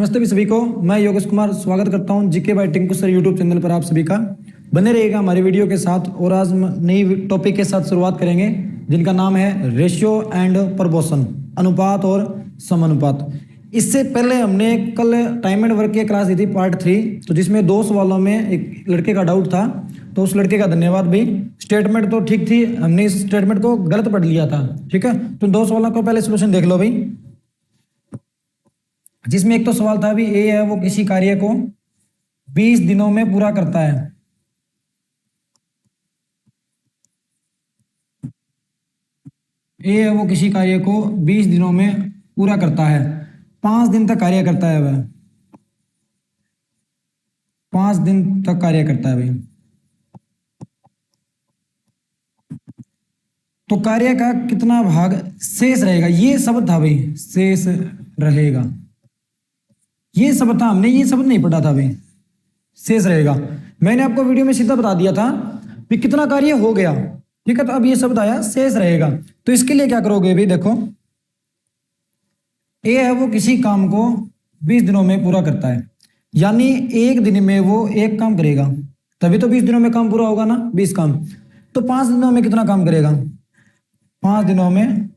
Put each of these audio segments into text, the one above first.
नमस्ते भी सभी को। मैं योगेश कुमार स्वागत करता हूं GK by Tinku sir YouTube channel पर। आप सभी का बने रहिएगा हमारे वीडियो के साथ। और आज नई टॉपिक के साथ शुरुआत करेंगे जिनका नाम है रेशियो एंड प्रपोर्शन, अनुपात और समानुपात। इससे पहले हमने कल टाइम एंड वर्क की क्लास दी थी पार्ट 3, तो जिसमें 2 सवालों में एक लड़के का डाउट था, तो उस लड़के का धन्यवाद भाई। स्टेटमेंट तो ठीक थी, हमने इस स्टेटमेंट को गलत पढ़ लिया था, ठीक है। तो 2 सवालों का पहले सोल्यूशन देख लो भाई। जिसमें एक तो सवाल था भी ए है वो किसी कार्य को 20 दिनों में पूरा करता है। ए है वो किसी कार्य को 20 दिनों में पूरा करता है, 5 दिन तक कार्य करता है वह, 5 दिन तक कार्य करता है भाई। तो कार्य का कितना भाग शेष रहेगा, ये शब्द था भाई, शेष रहेगा। ये शब्द था, हमने ये शब्द नहीं पढ़ा था भाई, शेष रहेगा। मैंने आपको वीडियो में सीधा बता दिया था कि कितना कार्य हो गया, ठीक है। तो अब ये शब्द आया शेष रहेगा, तो इसके लिए क्या करोगे भाई, देखो ए है वो किसी काम को 20 दिनों में पूरा करता है, यानी एक दिन में वो एक काम करेगा, तभी तो 20 दिनों में काम पूरा होगा ना, 20 काम। तो 5 दिनों में कितना काम करेगा, 5 दिनों में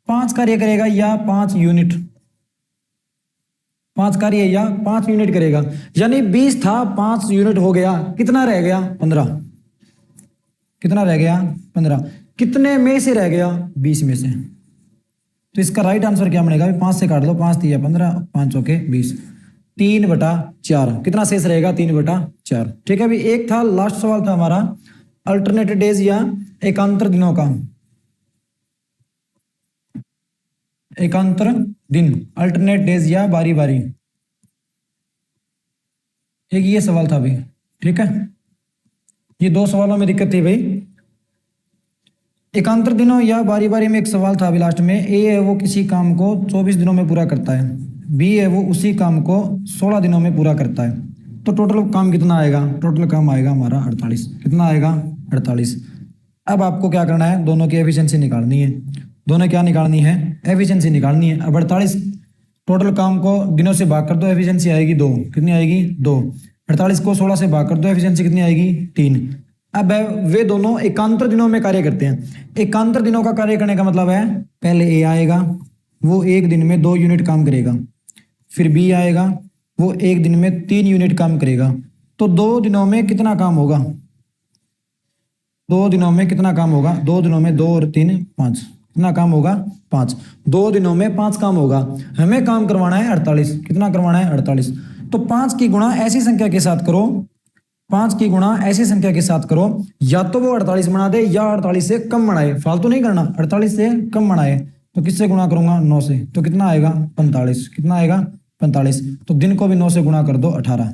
5 कार्य करेगा या 5 यूनिट, 5 कार्य या 5 यूनिट करेगा। यानी 20 था, 5 यूनिट हो गया, कितना रह गया 15। कितना रह गया 15। कितने में से रह गया, 20 में से। तो इसका राइट आंसर क्या बनेगा, 5 से काट दो, 5 3 15, 5 चौके 20, 3/4। कितना शेष रहेगा, 3/4, ठीक है। अभी एक था, लास्ट सवाल था हमारा अल्टरनेट डेज या एकांतर दिनों का। एकांतर दिन, अल्टरनेट डेज या बारी बारी, एक ये सवाल था भाई, ठीक है। ये 2 सवालों में दिक्कत थी भाई। एकांतर दिनों या बारी बारी में एक सवाल था अभी लास्ट में। ए है वो किसी काम को 24 दिनों में पूरा करता है, बी है वो उसी काम को 16 दिनों में पूरा करता है। तो टोटल काम कितना आएगा, टोटल काम आएगा हमारा 48। कितना आएगा, 48। अब आपको क्या करना है, दोनों की एफिशिएंसी निकालनी है। दोनों क्या निकालनी है, एफिशिएंसी निकालनी है। अब 48 टोटल काम को दिनों से भाग कर दो, एफिशिएंसी आएगी 2। कितनी आएगी, 2। 48 को 16 से भाग कर दो, एफिशिएंसी कितनी आएगी, 3। अब वे दोनों एकांतर दिनों में कार्य करते हैं। एकांतर दिनों का कार्य करने का मतलब है, पहले ए आएगा, वो एक दिन में 2 यूनिट काम करेगा। फिर बी आएगा, वो एक दिन में 3 यूनिट काम करेगा। तो 2 दिनों में कितना काम होगा, 2 दिनों में कितना काम होगा, 2 दिनों में 2 और 3 5, कितना काम होगा, 5। 2 दिनों में 5 काम होगा। हमें काम करवाना है 48। कितना करवाना है, 48। तो 5 की गुणा ऐसी संख्या के साथ करो, 5 की गुणा ऐसी संख्या के साथ करो, या तो वो 48 बना दे या 48 से कम बनाए। फालतू नहीं करना, 48 से कम बनाए। तो किससे गुणा करूंगा, 9 से। तो कितना आएगा, 45। कितना आएगा, 45। तो दिन को भी 9 से गुणा कर दो, 18।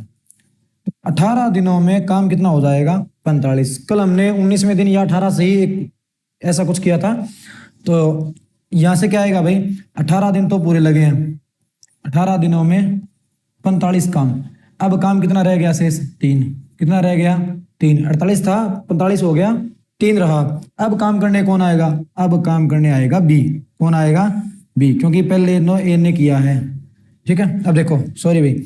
18 दिनों में काम कितना हो जाएगा, 45। कल हमने 19वें दिन या 18 से ही ऐसा कुछ किया था। तो यहां से क्या आएगा भाई, 18 दिन तो पूरे लगे हैं, 18 दिनों में 45 काम। अब काम कितना रह गया शेष, 3। कितना रह गया, 3। 48 था, 45 हो गया, 3 रहा। अब काम करने कौन आएगा, अब काम करने आएगा बी। कौन आएगा, बी, क्योंकि पहले नो ए ने किया है, ठीक है। अब देखो, सॉरी भाई,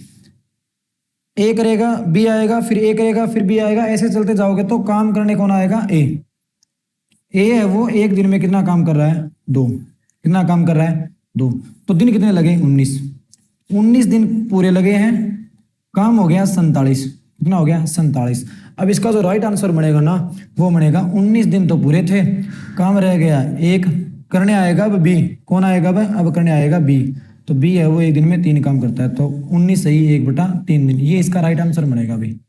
ए करेगा, बी आएगा, फिर ए करेगा, फिर बी आएगा, ऐसे चलते जाओगे तो काम करने कौन आएगा, ए। ए है वो एक दिन में कितना काम कर रहा है, 2। कितना काम कर रहा है, 2। तो दिन कितने लगे, 19। 19 दिन पूरे लगे हैं, काम हो गया 47। कितना हो गया, 47। अब इसका जो राइट आंसर बनेगा ना, वो बनेगा 19 दिन तो पूरे थे, काम रह गया 1। करने आएगा अब बी। कौन आएगा अब करने आएगा बी। तो बी है वो एक दिन में 3 काम करता है, तो 19 सही 1/3 दिन, ये इसका राइट आंसर बनेगा भाई,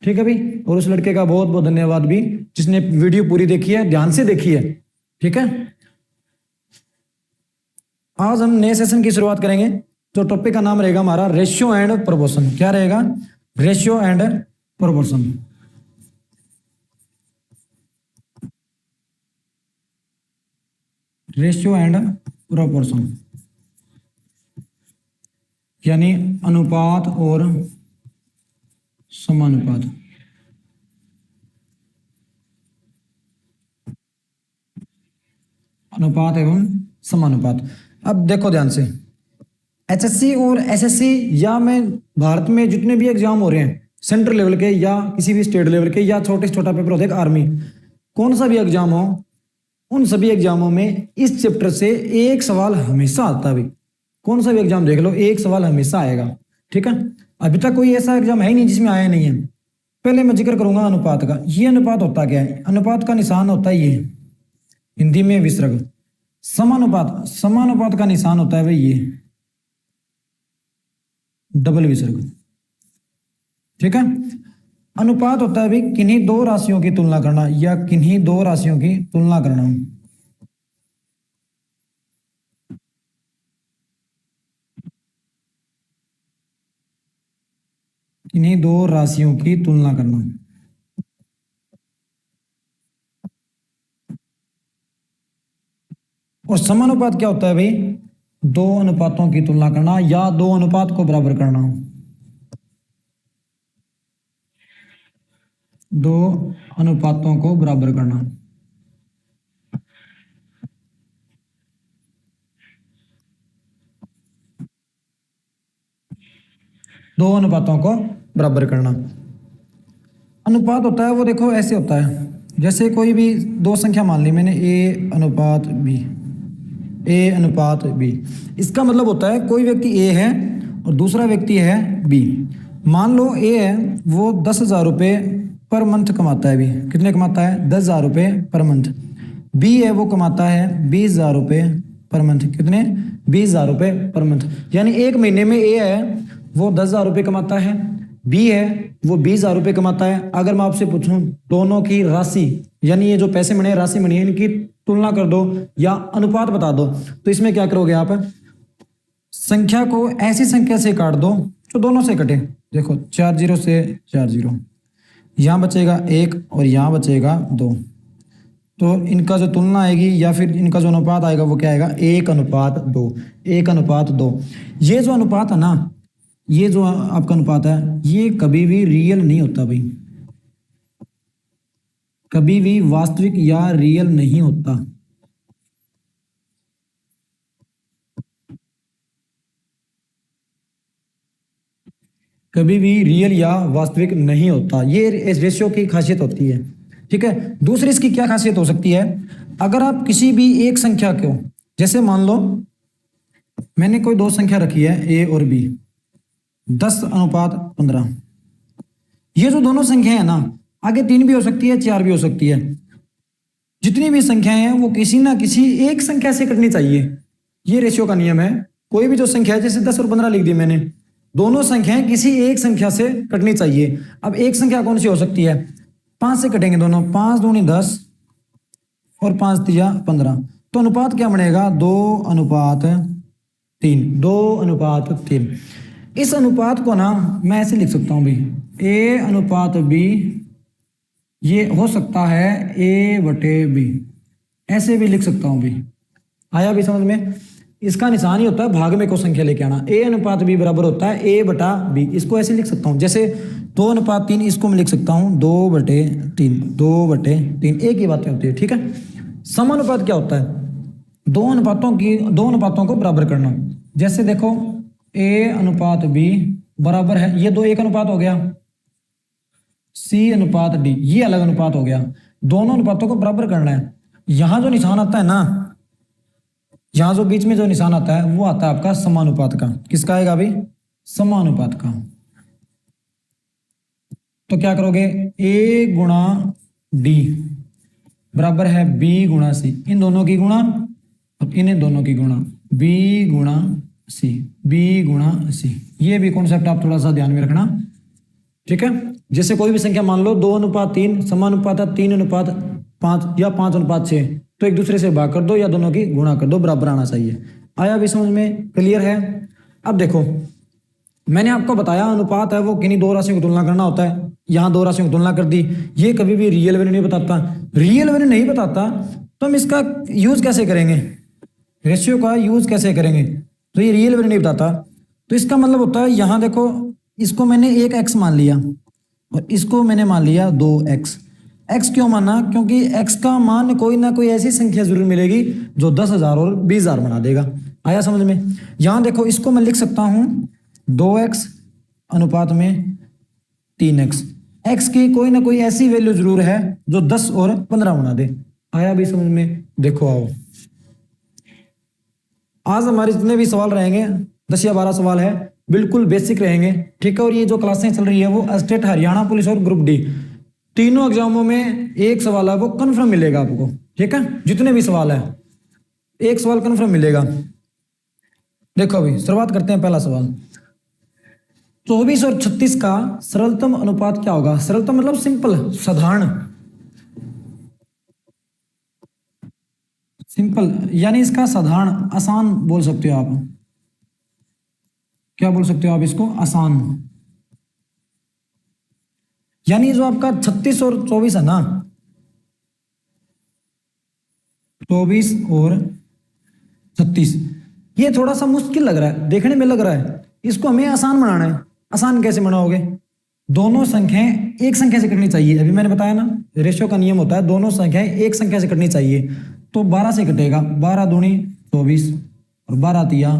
ठीक है भाई। और उस लड़के का बहुत बहुत धन्यवाद भी, जिसने वीडियो पूरी देखी है, ध्यान से देखी है, ठीक है। आज हम नए सेशन की शुरुआत करेंगे। तो टॉपिक का नाम रहेगा हमारा रेशियो एंड प्रोपोर्शन। क्या रहेगा, ratio and proportion. Ratio and proportion यानी अनुपात और समानुपात। अनुपात एवं समानुपात। अब देखो ध्यान से, एचएससी और एसएससी या मैं भारत में जितने भी एग्जाम हो रहे हैं सेंट्रल लेवल के या किसी भी स्टेट लेवल के या छोटे से छोटा पेपर होता है आर्मी, कौन सा भी एग्जाम हो, उन सभी एग्जामों में इस चैप्टर से एक सवाल हमेशा आता है। कौन सा भी एग्जाम देख लो, एक सवाल हमेशा आएगा। ठीक है, अभी तक कोई ऐसा एग्जाम है ही नहीं जिसमें आया नहीं है। पहले मैं जिक्र करूंगा अनुपात का। ये अनुपात होता क्या है? अनुपात का निशान होता है ये, हिंदी में विसर्ग। समानुपात, समानुपात का निशान होता है भाई ये डबल विसर्ग। ठीक है, अनुपात होता है भाई किन्हीं दो राशियों की तुलना करना या किन्हीं दो राशियों की तुलना करना। किन्हीं दो राशियों की तुलना करना। और समानुपात क्या होता है भाई? दो अनुपातों की तुलना करना या दो अनुपात को बराबर करना। दो अनुपातों को बराबर करना। दो अनुपातों को बराबर करना। अनुपात होता है वो देखो ऐसे होता है, जैसे कोई भी दो संख्या मान ली मैंने ए अनुपात बी, ए अनुपात बी। इसका मतलब होता है कोई व्यक्ति ए है और दूसरा व्यक्ति है बी। मान लो ए है वो 10,000 रुपये पर मंथ कमाता है। अभी कितने कमाता है? 10,000 रुपये पर मंथ। बी है वो कमाता है 20,000 रुपये पर मंथ। कितने? 20,000 रुपये पर मंथ। यानी एक महीने में ए है वो 10,000 रुपये कमाता है, बी है वो 20,000 रुपये कमाता है। अगर मैं आपसे पूछूं दोनों की राशि, यानी ये जो पैसे बने राशि बनी है, इनकी तुलना कर दो या अनुपात बता दो, तो इसमें क्या करोगे आप? संख्या को ऐसी संख्या से काट दो जो दोनों से कटे। देखो 4 जीरो से 4 जीरो, यहाँ बचेगा 1 और यहाँ बचेगा 2। तो इनका जो तुलना आएगी या फिर इनका जो अनुपात आएगा वो क्या आएगा? 1:2। 1:2। ये जो अनुपात है ना, ये जो आपका अनुपात है ये कभी भी रियल नहीं होता भाई, कभी भी वास्तविक या रियल नहीं होता। कभी भी रियल या वास्तविक नहीं होता। ये इस रेशियो की खासियत होती है। ठीक है, दूसरी इसकी क्या खासियत हो सकती है? अगर आप किसी भी एक संख्या को, जैसे मान लो मैंने कोई दो संख्या रखी है ए और बी, 10:15। ये जो दोनों संख्या है ना, आगे 3 भी हो सकती है 4 भी हो सकती है। जितनी भी संख्याएं हैं वो किसी ना किसी एक संख्या से कटनी चाहिए। ये रेशियो का नियम है। कोई भी जो संख्या है, जैसे 10 और 15 लिख दी मैंने, दोनों संख्याएं किसी एक संख्या से कटनी चाहिए। अब एक संख्या कौन सी हो सकती है? 5 से कटेंगे दोनों। 5 दूनी 10 और 5 तिया 15। तो अनुपात क्या बनेगा? 2:3। 2:3। इस अनुपात को ना मैं ऐसे लिख सकता हूं भाई, ए अनुपात बी ये हो सकता है A/B, ऐसे भी लिख सकता हूं भी। आया भी समझ में? इसका निशान ही होता है भाग में को संख्या लेके आना। A/B बराबर होता है A/B। इसको ऐसे लिख सकता हूं, जैसे 2:3 इसको मैं लिख सकता हूं 2/3। 2/3 एक ही बातें होती है। ठीक है, समानुपात क्या होता है? दो अनुपातों को बराबर करना। जैसे देखो A/B बराबर है, ये दो एक अनुपात हो गया, C/D ये अलग अनुपात हो गया। दोनों अनुपातों को बराबर करना है। यहां जो निशान आता है ना, यहां जो बीच में जो निशान आता है वो आता है आपका समानुपात का। किसका आएगा भाई? समानुपात का। तो क्या करोगे? A/D बराबर है B/C। इन दोनों की गुणा और इन दोनों की गुणा, B/C। B/C ये भी कॉन्सेप्ट आप थोड़ा सा ध्यान में रखना। ठीक है, जैसे कोई भी संख्या मान लो 2:3 समानुपात है 3:5 या 5:6, तो एक दूसरे से भाग कर दो या दोनों की गुणा कर दो, बराबर आना चाहिए। आया भी समझ में? क्लियर है? अब देखो मैंने आपको बताया अनुपात है वो किन्हीं दो राशियों की तुलना करना होता है। यहाँ दो राशियों की तुलना कर दी, ये कभी भी रियल वैल्यू नहीं बताता। रियल वैल्यू नहीं बताता तो हम इसका यूज कैसे करेंगे? रेशियो का यूज कैसे करेंगे? तो ये रियल वैल्यू नहीं बताता, तो इसका मतलब होता है यहाँ देखो, इसको मैंने 1x मान लिया और इसको मैंने मान लिया 2x। x क्यों माना? क्योंकि x का मान कोई ना कोई ऐसी संख्या जरूर मिलेगी जो 10,000 और 20,000 बना देगा। आया समझ में? यहां देखो, इसको मैं लिख सकता हूं 2x अनुपात में 3x। x की कोई ना कोई ऐसी वैल्यू जरूर है जो 10 और 15 बना दे। आया भी समझ में? देखो आओ, आज हमारे जितने भी सवाल रहेंगे 10 या 12 सवाल है, बिल्कुल बेसिक रहेंगे, ठीक है। और ये जो क्लासें चल रही है वो स्टेट, हरियाणा पुलिस और ग्रुप डी, तीनों एग्जामों में एक सवाल है वो कन्फर्म मिलेगा आपको, ठीक है। जितने भी सवाल है एक सवाल कन्फर्म मिलेगा। देखो अभी शुरुआत करते हैं। पहला सवाल, 24 और 36 का सरलतम अनुपात क्या होगा? सरलतम मतलब सिंपल, साधारण, सिंपल यानी इसका साधारण, आसान बोल सकते हो आप। क्या बोल सकते हो आप इसको? आसान। यानी जो आपका 36 और 24 है ना, 24 और 36, ये थोड़ा सा मुश्किल लग रहा है, देखने में लग रहा है। इसको हमें आसान बनाना है। आसान कैसे बनाओगे? दोनों संख्याएं एक संख्या से कटनी चाहिए। अभी मैंने बताया ना, रेशियो का नियम होता है दोनों संख्याएं एक संख्या से कटनी चाहिए। तो 12 से कटेगा, 12 दूनी 24 और 12 तिया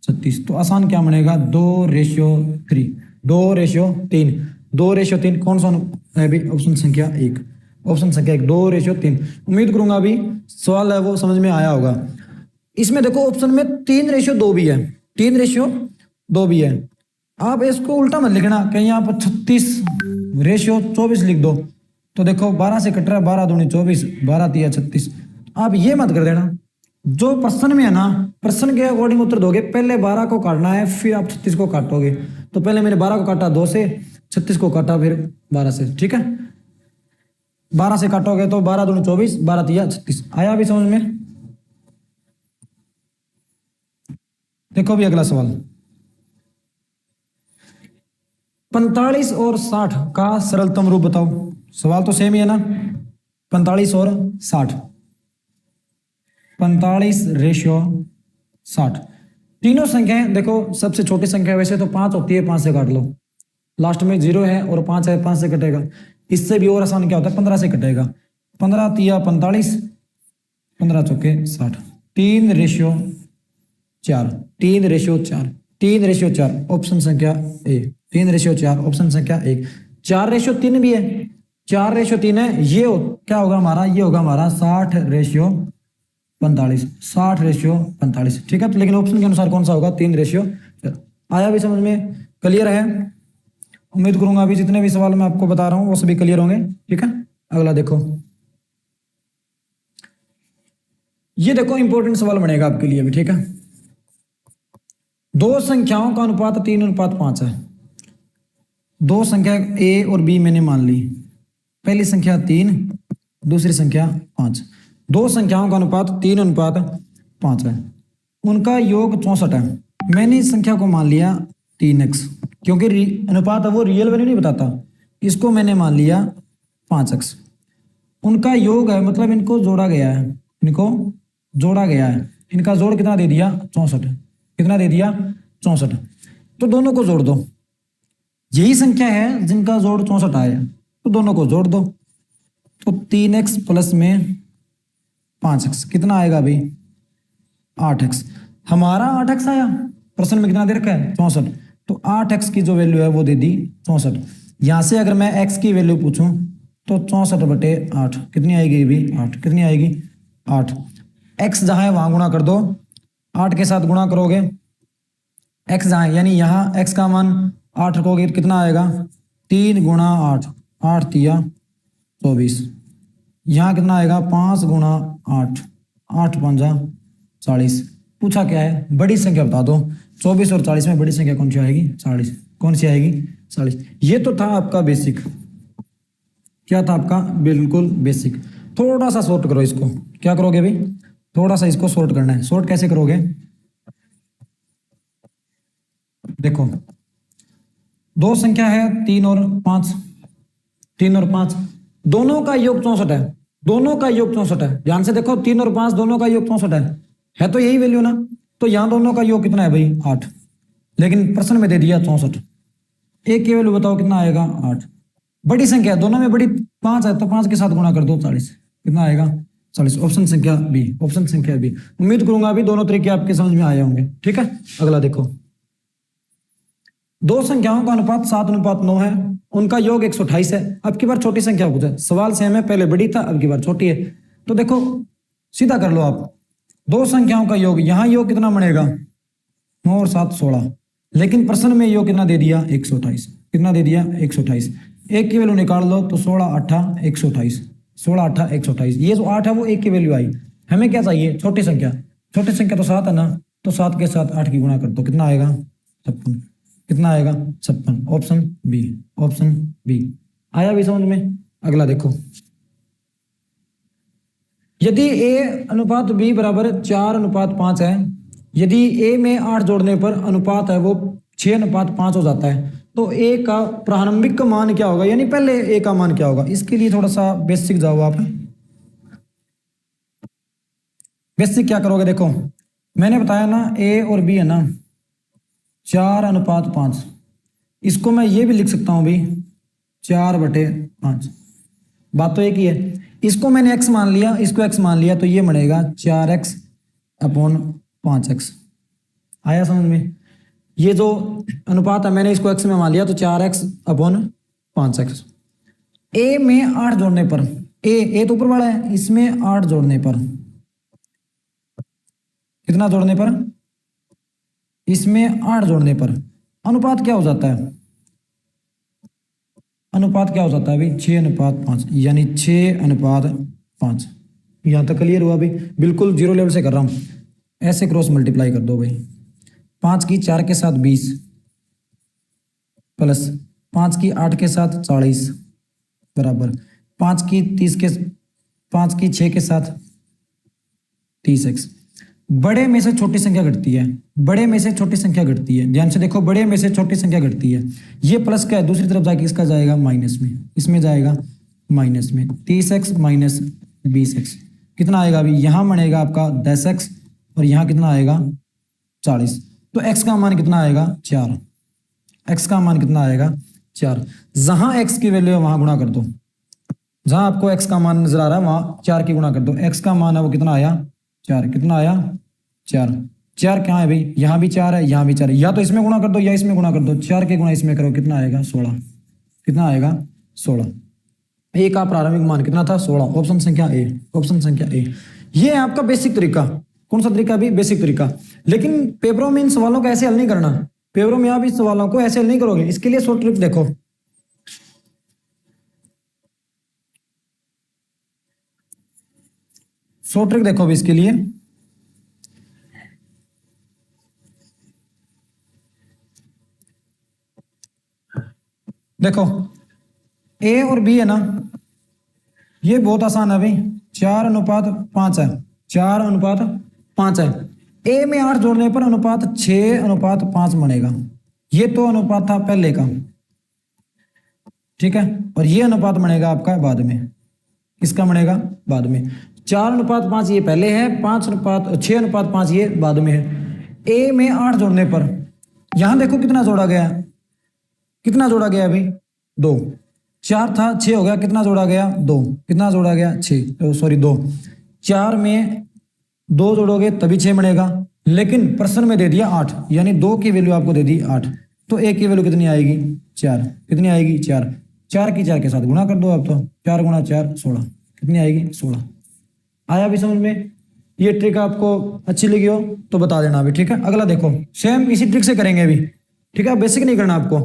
36। तो आसान क्या बनेगा? 2:3, 2:3, 2:3। कौन सा है अभी? ऑप्शन संख्या 1, ऑप्शन संख्या 1, 2:3। उम्मीद करूंगा अभी सवाल है वो समझ में आया होगा। इसमें देखो ऑप्शन में 3:2 भी है, 3:2 भी है। आप इसको उल्टा मत लिखना, कहीं यहाँ पर 36:24 लिख दो। तो देखो 12 से कट रहा है, 12 दूनी 24, 12 तिया 36। आप ये मत कर देना, जो प्रश्न में है ना, प्रश्न के अकॉर्डिंग उत्तर दोगे। पहले 12 को काटना है, फिर आप 36 को काटोगे। तो पहले मैंने 12 को काटा 2 से, 36 को काटा फिर 12 से, ठीक है। 12 से काटोगे तो 12 दूनी 24, 12 तिया 36। आया अभी समझ में? देखो भी अगला सवाल, 45 और 60 का सरलतम रूप बताओ। सवाल तो सेम ही है ना, 45 और 60, 45:60। तीनों संख्याएं देखो, सबसे छोटी संख्या वैसे तो 5 होती है, 5 से काट लो। लास्ट में 0 है और 5 है, 5 से कटेगा। इससे भी और आसान क्या होता है? 15 से कटेगा। 15 तिया 45, 15 चौके 60, 3:4, 3:4, 3:4, ऑप्शन संख्या ए, 3:4, ऑप्शन संख्या 1। 4:3 भी है, 4:3 है। ये क्या होगा हमारा? ये होगा हमारा 60:45, 60:45, ठीक है। तो लेकिन ऑप्शन के अनुसार कौन सा होगा? 3:4। आया भी समझ में? क्लियर है? उम्मीद करूंगा अभी जितने भी सवाल मैं आपको बता रहा हूं वो सभी क्लियर होंगे, ठीक है। अगला देखो, ये देखो इंपॉर्टेंट सवाल बनेगा आपके लिए भी, ठीक है। दो संख्याओं का अनुपात 3:5 है। दो संख्या ए और बी मैंने मान ली, पहली संख्या 3, दूसरी संख्या 5। दो संख्याओं का अनुपात 3:5 है, उनका योग 64 है। मैंने इस संख्या को मान लिया 3x, क्योंकि अनुपात है वो रियल वैल्यू नहीं बताता। इसको मैंने मान लिया 5x। उनका योग है मतलब इनको जोड़ा गया है, इनको जोड़ा गया है। इनका जोड़ कितना दे दिया? 64। कितना दे दिया? 64। तो दोनों को जोड़ दो। यही संख्या है जिनका जोड़ 64 आया, तो दोनों को जोड़ दो। तो 3x प्लस में 5x कितना आएगा भाई? 8x। हमारा 8x आया, प्रश्न में कितना दे रखा है? 64। तो 8x की जो वैल्यू है वो दे दी 64। यहां से अगर मैं x की वैल्यू पूछूं तो 64/8 कितनी आएगी भी? 8। कितनी आएगी? 8। x जहां है वहां गुणा कर दो, 8 के साथ गुणा करोगे, x जहां है यानी यहाँ x का मान 8 रखोगे कितना आएगा? 3 × 8, 8 तिया 24। यहाँ कितना आएगा? 5 × 8, 8 पंजा 40। पूछा क्या है? बड़ी संख्या बता दो। 24 और 40 में बड़ी संख्या कौन सी आएगी? 40। कौन सी आएगी? 40। ये तो था आपका बेसिक। क्या था आपका? बिल्कुल बेसिक। थोड़ा सा शॉर्ट करो इसको। क्या करोगे भाई? थोड़ा सा इसको शॉर्ट करना है। शॉर्ट कैसे करोगे? देखो, दो संख्या है 3 और 5, 3 और 5, दोनों का योग 64 है। दोनों का योग 64 है। ध्यान से देखो, 3 और 5 दोनों का योग 64 है तो यही वैल्यू ना। तो यहां दोनों का योग कितना है भाई? 8। लेकिन प्रश्न में दे दिया 64। एक की वैल्यू बताओ कितना आएगा? 8। बड़ी संख्या दोनों में बड़ी 5 है, तो 5 के साथ गुणा कर दो 40, कितना आएगा 40। ऑप्शन संख्या बी, ऑप्शन संख्या बी। उम्मीद करूंगा अभी दोनों तरीके आपके समझ में आए होंगे, ठीक है। अगला देखो, दो संख्याओं का अनुपात 7:9 है, उनका योग 128 है। अब की बार छोटी संख्या पूछा, सवाल सेम है, पहले बड़ी था अब की बार छोटी है। तो देखो सीधा कर लो आप, दो संख्याओं का योग, यहां योग कितना बनेगा 9 और 7 16, लेकिन प्रश्न में योग कितना दे दिया 128, कितना दे दिया 128। एक की वैल्यू निकाल लो तो 16 8 128, 16 8 128। ये जो 8 है वो एक की वैल्यू आई। हमें क्या चाहिए छोटी संख्या, छोटी संख्या तो 7 है ना, तो 7 के साथ 8 की गुणा कर दो, कितना आएगा 56, कितना आएगा 56। Option B, option B. आया भी समझ में। अगला देखो, यदि ए अनुपात बी बराबर 4:5 है, यदि ए में 8 जोड़ने पर अनुपात है वो 6:5 हो जाता है, तो ए का प्रारंभिक मान क्या होगा, यानी पहले ए का मान क्या होगा। इसके लिए थोड़ा सा बेसिक जाओ आप। बेसिक क्या करोगे, देखो मैंने बताया ना ए और बी है ना 4:5, इसको मैं ये भी लिख सकता हूं भी 4/5, बात तो एक ही है। इसको मैंने x मान लिया, इसको x मान लिया, तो ये बनेगा 4x/5x। आया समझ में। ये जो अनुपात है मैंने इसको x में मान लिया, तो 4x/5x। a में 8 जोड़ने पर, ए तो ऊपर वाला है, इसमें 8 जोड़ने पर, कितना जोड़ने पर, इसमें 8 जोड़ने पर अनुपात क्या हो जाता है, अनुपात क्या हो जाता है अभी 6:5, यानी 6:5। यहां तक क्लियर हुआ अभी, बिल्कुल जीरो लेवल से कर रहा हूं। ऐसे क्रॉस मल्टीप्लाई कर दो भाई, 5 की 4 के साथ 20 प्लस 5 की 8 के साथ 40 बराबर 5 की 6 के साथ 30x। बड़े में से छोटी संख्या घटती है, बड़े में से छोटी संख्या घटती है, ध्यान से देखो, बड़े में से छोटी संख्या घटती है। ये प्लस का है, दूसरी तरफ जाके इसका जाएगा माइनस में, इसमें जाएगा माइनस में। 30x माइनस 20x कितना आएगा अभी, यहां बनेगा आपका 10x और यहां कितना आएगा 40। तो x का मान कितना आएगा 4, x का मान कितना आएगा 4। जहां x की वैल्यू है वहां गुणा कर दो, जहां आपको x का मान नजर आ रहा है वहां 4 की गुणा कर दो। x का मान है वो कितना आया 4, कितना आया 4। 4 क्या है भाई, यहां भी 4 है, यहां भी 4 है, या तो इसमें गुणा कर दो या इसमें गुणा कर दो। 4 के गुणा इसमें करो, कितना आएगा 16, कितना आएगा 16। ए का प्रारंभिक मान कितना था 16। ऑप्शन संख्या ए, ऑप्शन संख्या ए। ये है आपका बेसिक तरीका। कौन सा तरीका भी, बेसिक तरीका। लेकिन पेपरों में इन सवालों का ऐसे हल नहीं करना, पेपरों में आप इस सवालों को ऐसे हल नहीं करोगे। इसके लिए शॉर्ट ट्रिक देखो, शॉर्ट ट्रिक देखो भी इसके लिए। देखो ए और बी है ना, ये बहुत आसान है भाई, 4:5 है, 4:5 है। ए में 8 जोड़ने पर अनुपात 6:5 बनेगा। ये तो अनुपात था पहले का, ठीक है, और ये अनुपात बनेगा आपका बाद में, किसका बनेगा बाद में। 4:5 ये पहले है, 6:5 ये बाद में है। ए में 8 जोड़ने पर, यहां देखो कितना जोड़ा गया, कितना जोड़ा गया अभी 2, 4 था 6 हो गया, कितना जोड़ा गया 2, कितना जोड़ा गया 6, सॉरी 2। 4 में 2 जोड़ोगे तभी 6 बनेगा, लेकिन प्रश्न में दे दिया 8, यानी 2 की वैल्यू आपको दे दी 8, तो ए की वैल्यू कितनी आएगी 4, कितनी आएगी 4। 4 की 4 के साथ गुणा कर दो आप, तो 4 × 4 16, कितनी आएगी 16। आया भी समझ में। ये ट्रिक आपको अच्छी लगी हो तो बता देना अभी, ठीक है। अगला देखो, सेम इसी ट्रिक से करेंगे अभी, ठीक है, बेसिक नहीं करना आपको।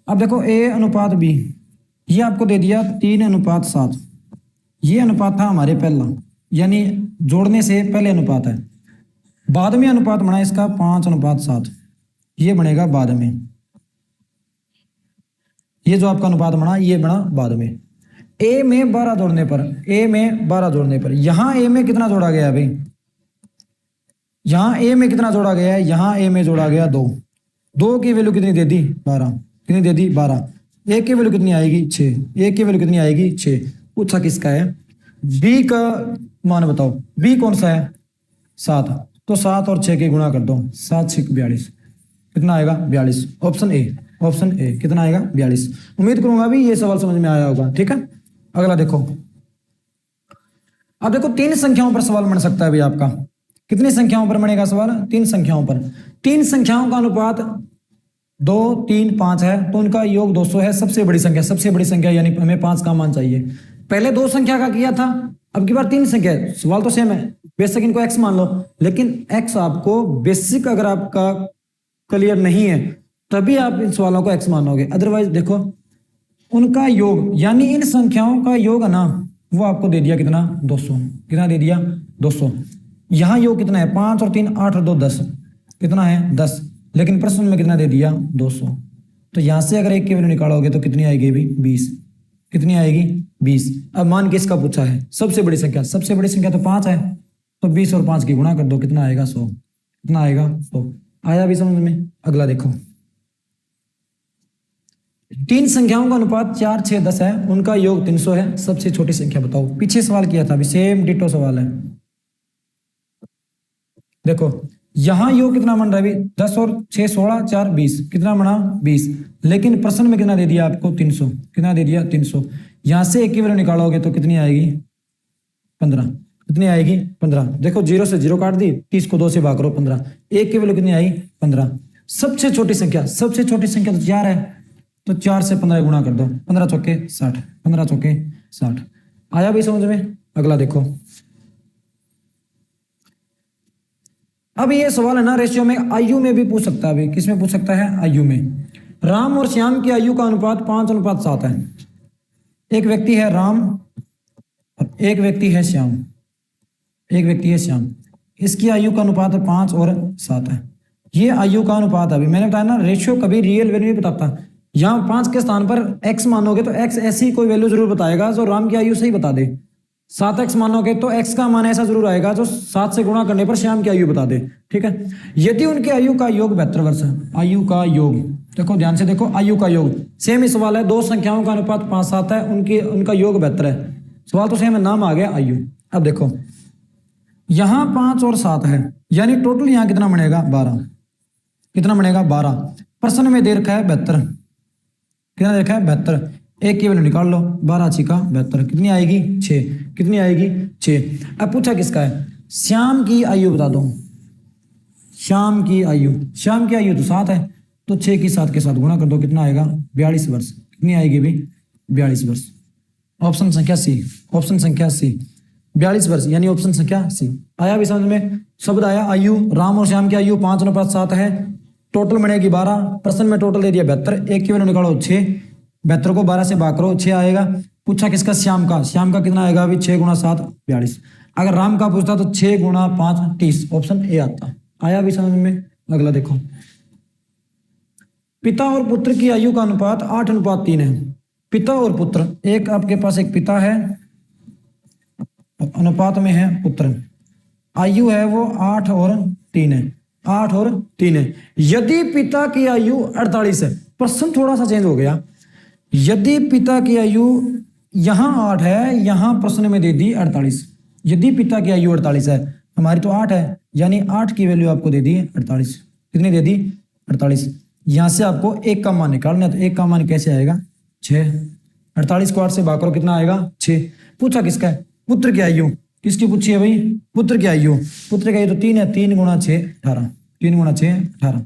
अब देखो ए अनुपात बी, ये आपको दे दिया 3:7। ये अनुपात था हमारे पहला, यानी जोड़ने से पहले अनुपात है। बाद में अनुपात बना इसका 5:7, ये बनेगा बाद में। ये जो आपका अनुपात बना ये बना बाद में। ए में 12 जोड़ने पर, ए में 12 जोड़ने पर, यहां ए में कितना जोड़ा गया भाई, यहां ए में कितना जोड़ा गया है, यहां ए में जोड़ा गया 2। 2 की वैल्यू कितनी दे दी 12, कितनी दे दी 12। ए की वैल्यू कितनी आएगी 6, ए की वैल्यू कितनी आएगी 6। पूछा किसका है, बी का मान बताओ, बी कौन सा है 7, तो 7 और 6 के गुणा कर दो, 7 × 6 42, कितना आएगा 42। Option A. Option A. कितना आएगा 42। उम्मीद करूंगा भी ये सवाल समझ में आया होगा। ठीक है, अगला देखो। अब देखो 3 संख्याओं पर सवाल बन सकता है भाई आपका। कितनी संख्याओं पर बनेगा सवाल? 3 संख्याओं पर। 3 संख्याओं का अनुपात 2, 3, 5 है, तो उनका योग 200 है। सबसे बड़ी संख्या यानी हमें 5 का मान चाहिए। पहले 2 संख्या का किया था, अब की बार 3 संख्या है। सवाल तो सेम है, बेशक इनको x मान लो, लेकिन x आपको बेसिक अगर आपका क्लियर नहीं है तभी आप इन सवालों को x मानोगे, अदरवाइज देखो उनका योग यानी इन संख्याओं का योग है ना, वो आपको दे दिया कितना? 200। कितना दे दिया? 200। यहां योग कितना है? 5 और 3 8 और 2 10। कितना है? 10। लेकिन प्रश्न में कितना दे दिया? 200। तो यहां से अगर एक की वैल्यू निकालोगे तो कितनी आएगी भी? 20। कितनी आएगी? 20। अब मान किसका पूछा है? सबसे बड़ी संख्या। सबसे बड़ी संख्या तो 5 है, तो 20 और 5 की गुणा कर दो, कितना आएगा? 100। कितना आएगा? 100। आया भी समझ में? अगला देखो। 3 संख्याओं का अनुपात 4, 6, 10 है, उनका योग 300 है। सबसे छोटी संख्या बताओ। पीछे सवाल किया था, अभी सेम डिटो सवाल है। देखो यहां योग कितना बन रहा है? 10 और 6 16, 4 20। कितना बना? 20। लेकिन प्रश्न में कितना दे दिया आपको? 300। कितना दे दिया? 300। यहां से एक की वैल्यू निकालोगे तो कितनी आएगी? 15। कितनी आएगी? 15। देखो 0 से 0 काट दी, 30 को 2 से भाग करो 15। एक की वैल्यू कितनी आई? 15। सबसे छोटी संख्या तो 4 है, तो 4 से 15 गुणा कर दो, 15 चौके 60। 15 चौके 60। आया भी समझ में? अगला देखो। अब ये सवाल है ना रेशियो में, आयु में भी पूछ सकता है। अभी किस में पूछ सकता है? आयु में। राम और श्याम की आयु का अनुपात 5:7 है। एक व्यक्ति है राम और एक व्यक्ति है श्याम। एक व्यक्ति है श्याम, इसकी आयु का अनुपात 5 और 7 है। ये आयु का अनुपात है। अभी मैंने बताया ना, रेशियो कभी रियल वैल्यू नहीं बताता। यहाँ 5 के स्थान पर x मानोगे तो x ऐसी कोई वैल्यू जरूर बताएगा जो राम की आयु सही बता दे। 7x मानोगे तो x का मान ऐसा जरूर आएगा जो 7 से गुणा करने पर श्याम की आयु बता दे। ठीक है, यदि उनकी आयु का योग 72 वर्ष है। आयु का योग, देखो ध्यान से देखो, आयु का योग सेम ही सवाल है। 2 संख्याओं का अनुपात 5, 7 है, उनका योग 72 है। सवाल तो सेम है, नाम आ गया आयु। अब देखो यहां 5 और 7 है, यानी टोटल यहां कितना बनेगा? 12। कितना बनेगा? 12। प्रश्न में दे रखा है 72। कितना दे रखा है? 72। एक की वैल्यू निकाल लो, 12 6 का 72। कितनी आएगी? 6। कितनी आएगी? 6। अब पूछा किसका है? श्याम की आयु बता दो। श्याम की आयु तो 7 है, तो 6 की 7 के साथ गुणा कर दो, कितना आएगा? 42 वर्ष। कितनी आएगी भी? 42 वर्ष। ऑप्शन संख्या सी। ऑप्शन संख्या सी 42 वर्ष, यानी ऑप्शन संख्या सी। आया भी समझ में? शब्द आया आयु। राम और श्याम की आयु 5:7 है, टोटल बनेगी 12। प्रश्न में टोटल दे दिया 72। एक की वैल्यू निकालो 6। 72 को 12 से भाग करो, 6 आएगा। पूछा किसका? श्याम का। श्याम का कितना आएगा? अभी 6 × 7 42। अगर राम का पूछता तो 6 × 5 30। ऑप्शन ए आता। आया भी समझ में? अगला देखो। पिता और पुत्र की आयु का अनुपात 8:3 है। पिता और पुत्र, एक आपके पास एक पिता है, अनुपात में है पुत्र। आयु है वो 8 और 3 है। 8 और 3 है। यदि पिता की आयु 48 है, प्रश्न थोड़ा सा चेंज हो गया। यदि पिता की आयु यहां 8 है, यहां प्रश्न में दे दी 48। यदि पिता की आयु 48 है, हमारी तो 8 है, यानी 8 की वैल्यू आपको दे दी 48। कितनी दे दी? 48। यहां से आपको एक का मान निकालना है, तो एक का मान कैसे आएगा? 6। 48 को 8 से भाग करो, कितना आएगा? 6। पूछा किसका है? पुत्र की आयु। किसकी पूछी है भाई? पुत्र की आयु। पुत्र की आयु तो 3 है, 3 × 6 18। 3 × 6 18।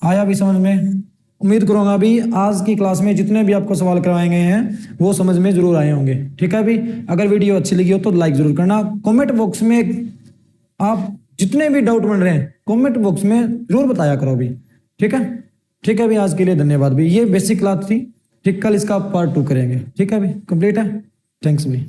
आया भी समझ में? उम्मीद करूंगा भी आज की क्लास में जितने भी आपको सवाल करवाए गए हैं वो समझ में जरूर आए होंगे। ठीक है भी, अगर वीडियो अच्छी लगी हो तो लाइक जरूर करना। कमेंट बॉक्स में आप जितने भी डाउट बन रहे हैं कमेंट बॉक्स में जरूर बताया करो भी। ठीक है? ठीक है भी, आज के लिए धन्यवाद भी। ये बेसिक क्लास थी, ठीक, कल इसका पार्ट 2 करेंगे। ठीक है भी, कंप्लीट है। थैंक्स भी।